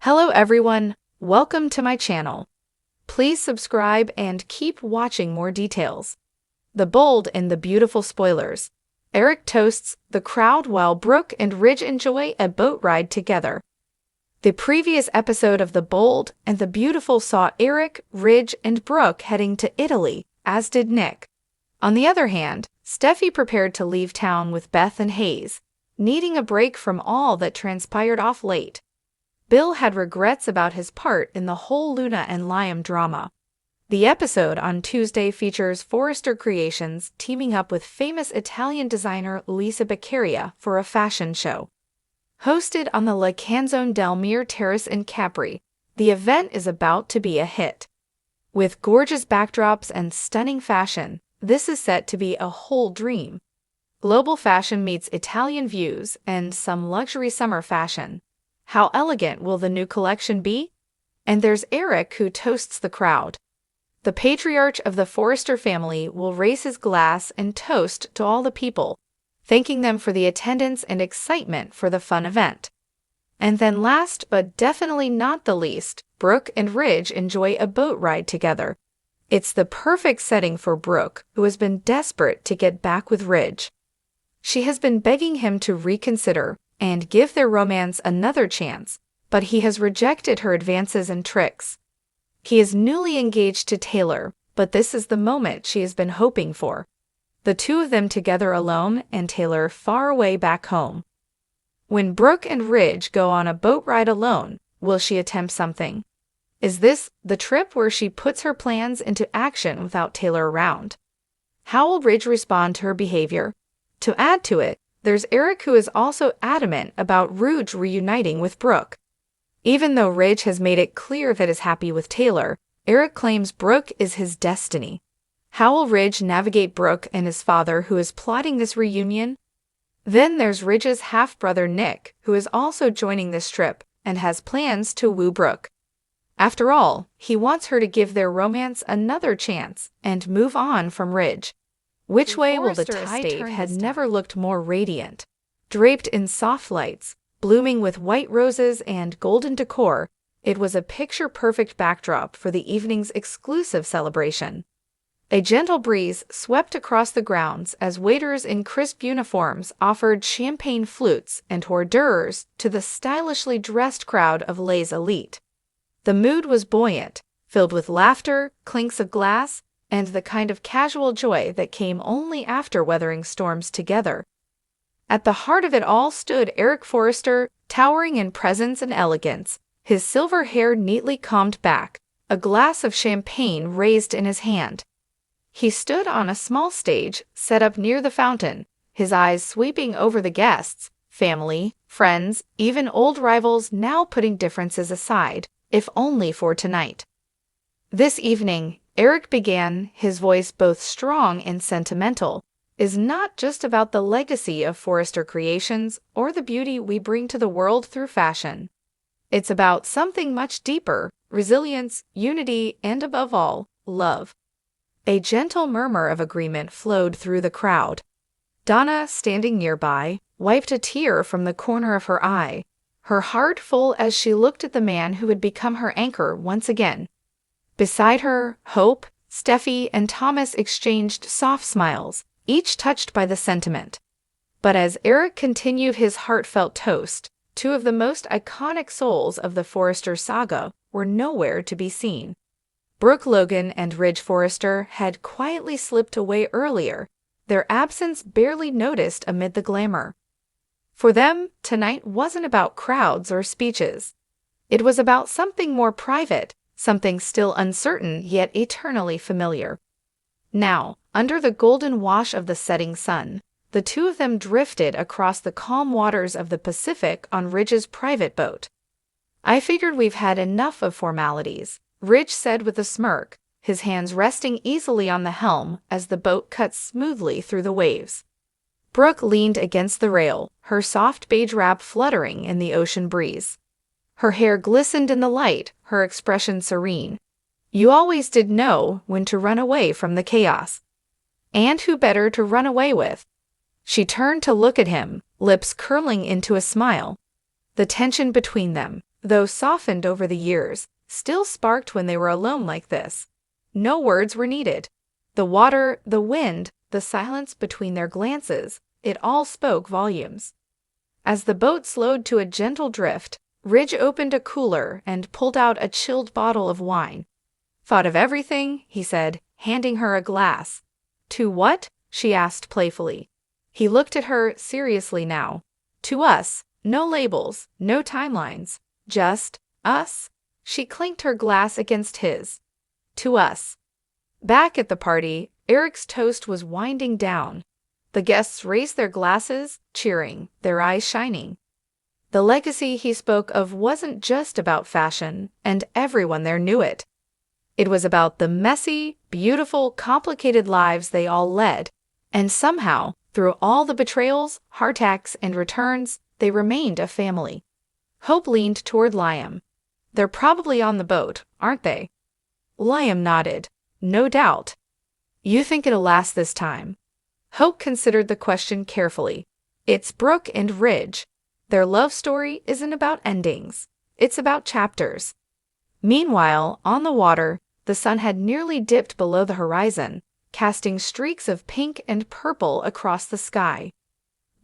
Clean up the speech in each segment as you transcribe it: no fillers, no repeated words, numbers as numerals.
Hello everyone, welcome to my channel. Please subscribe and keep watching more details. The bold and the beautiful spoilers. Eric toasts the crowd while Brooke and Ridge enjoy a boat ride together. The previous episode of The Bold and the Beautiful saw Eric, Ridge, and Brooke heading to Italy, as did Nick. On the other hand, Steffi prepared to leave town with Beth and Hayes, needing a break from all that transpired off late. Bill had regrets about his part in the whole Luna and Liam drama. The episode on Tuesday features Forrester Creations teaming up with famous Italian designer Lisa Beccaria for a fashion show. Hosted on the La Canzone del Mir Terrace in Capri, the event is about to be a hit. With gorgeous backdrops and stunning fashion, this is set to be a whole dream. Global fashion meets Italian views and some luxury summer fashion. How elegant will the new collection be? And there's Eric who toasts the crowd. The patriarch of the Forrester family will raise his glass and toast to all the people, thanking them for the attendance and excitement for the fun event. And then last but definitely not the least, Brooke and Ridge enjoy a boat ride together. It's the perfect setting for Brooke, who has been desperate to get back with Ridge. She has been begging him to reconsider and give their romance another chance, but he has rejected her advances and tricks. He is newly engaged to Taylor, but this is the moment she has been hoping for. The two of them together alone and Taylor far away back home. When Brooke and Ridge go on a boat ride alone, will she attempt something? Is this the trip where she puts her plans into action without Taylor around? How will Ridge respond to her behavior? To add to it, there's Eric who is also adamant about Ridge reuniting with Brooke. Even though Ridge has made it clear that he's happy with Taylor, Eric claims Brooke is his destiny. How will Ridge navigate Brooke and his father who is plotting this reunion? Then there's Ridge's half-brother Nick, who is also joining this trip and has plans to woo Brooke. After all, he wants her to give their romance another chance and move on from Ridge. Which way will the tide turn? Had never looked more radiant. Draped in soft lights, blooming with white roses and golden decor, it was a picture-perfect backdrop for the evening's exclusive celebration. A gentle breeze swept across the grounds as waiters in crisp uniforms offered champagne flutes and hors d'oeuvres to the stylishly dressed crowd of Les elite. The mood was buoyant, filled with laughter, clinks of glass, and the kind of casual joy that came only after weathering storms together. At the heart of it all stood Eric Forrester, towering in presence and elegance, his silver hair neatly combed back, a glass of champagne raised in his hand. He stood on a small stage set up near the fountain, his eyes sweeping over the guests, family, friends, even old rivals now putting differences aside, if only for tonight. This evening, Eric began, his voice both strong and sentimental, is not just about the legacy of Forrester Creations or the beauty we bring to the world through fashion. It's about something much deeper, resilience, unity, and above all, love. A gentle murmur of agreement flowed through the crowd. Donna, standing nearby, wiped a tear from the corner of her eye, her heart full as she looked at the man who had become her anchor once again. Beside her, Hope, Steffi, and Thomas exchanged soft smiles, each touched by the sentiment. But as Eric continued his heartfelt toast, two of the most iconic souls of the Forrester saga were nowhere to be seen. Brooke Logan and Ridge Forrester had quietly slipped away earlier, their absence barely noticed amid the glamour. For them, tonight wasn't about crowds or speeches. It was about something more private, something still uncertain yet eternally familiar. Now, under the golden wash of the setting sun, the two of them drifted across the calm waters of the Pacific on Ridge's private boat. "I figured we've had enough of formalities," Ridge said with a smirk, his hands resting easily on the helm as the boat cut smoothly through the waves. Brooke leaned against the rail, her soft beige wrap fluttering in the ocean breeze. Her hair glistened in the light, her expression serene. "You always did know when to run away from the chaos. And who better to run away with?" She turned to look at him, lips curling into a smile. The tension between them, though softened over the years, still sparked when they were alone like this. No words were needed. The water, the wind, the silence between their glances, it all spoke volumes. As the boat slowed to a gentle drift, Ridge opened a cooler and pulled out a chilled bottle of wine. "Thought of everything?" he said, handing her a glass. "To what?" she asked playfully. He looked at her seriously now. "To us. No labels, no timelines. Just us." She clinked her glass against his. "To us." Back at the party, Eric's toast was winding down. The guests raised their glasses, cheering, their eyes shining. The legacy he spoke of wasn't just about fashion, and everyone there knew it. It was about the messy, beautiful, complicated lives they all led, and somehow, through all the betrayals, heartaches, and returns, they remained a family. Hope leaned toward Liam. "They're probably on the boat, aren't they?" Liam nodded. "No doubt." "You think it'll last this time?" Hope considered the question carefully. "It's Brooke and Ridge. Their love story isn't about endings. It's about chapters." Meanwhile, on the water, the sun had nearly dipped below the horizon, casting streaks of pink and purple across the sky.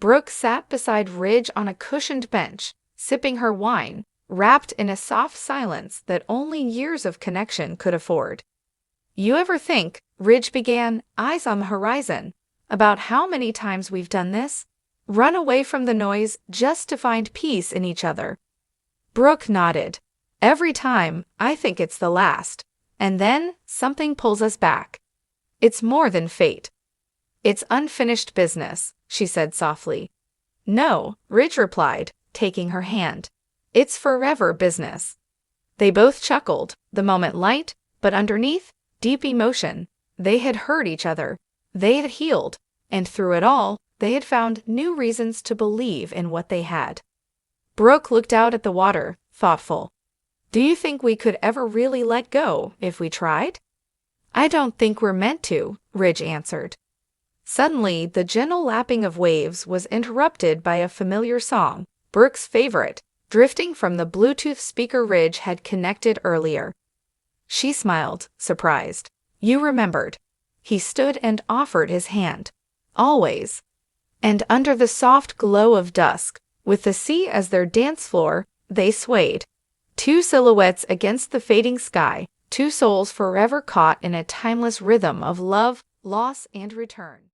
Brooke sat beside Ridge on a cushioned bench, sipping her wine, wrapped in a soft silence that only years of connection could afford. "You ever think," Ridge began, eyes on the horizon, "about how many times we've done this? Run away from the noise just to find peace in each other?" Brooke nodded. "Every time, I think it's the last. And then, something pulls us back. It's more than fate. It's unfinished business," she said softly. "No," Ridge replied, taking her hand. "It's forever business." They both chuckled, the moment light, but underneath, deep emotion. They had hurt each other. They had healed, and through it all, they had found new reasons to believe in what they had. Brooke looked out at the water, thoughtful. "Do you think we could ever really let go if we tried?" "I don't think we're meant to," Ridge answered. Suddenly, the gentle lapping of waves was interrupted by a familiar song, Brooke's favorite, drifting from the Bluetooth speaker Ridge had connected earlier. She smiled, surprised. "You remembered." He stood and offered his hand. "Always." And under the soft glow of dusk, with the sea as their dance floor, they swayed. Two silhouettes against the fading sky, two souls forever caught in a timeless rhythm of love, loss, and return.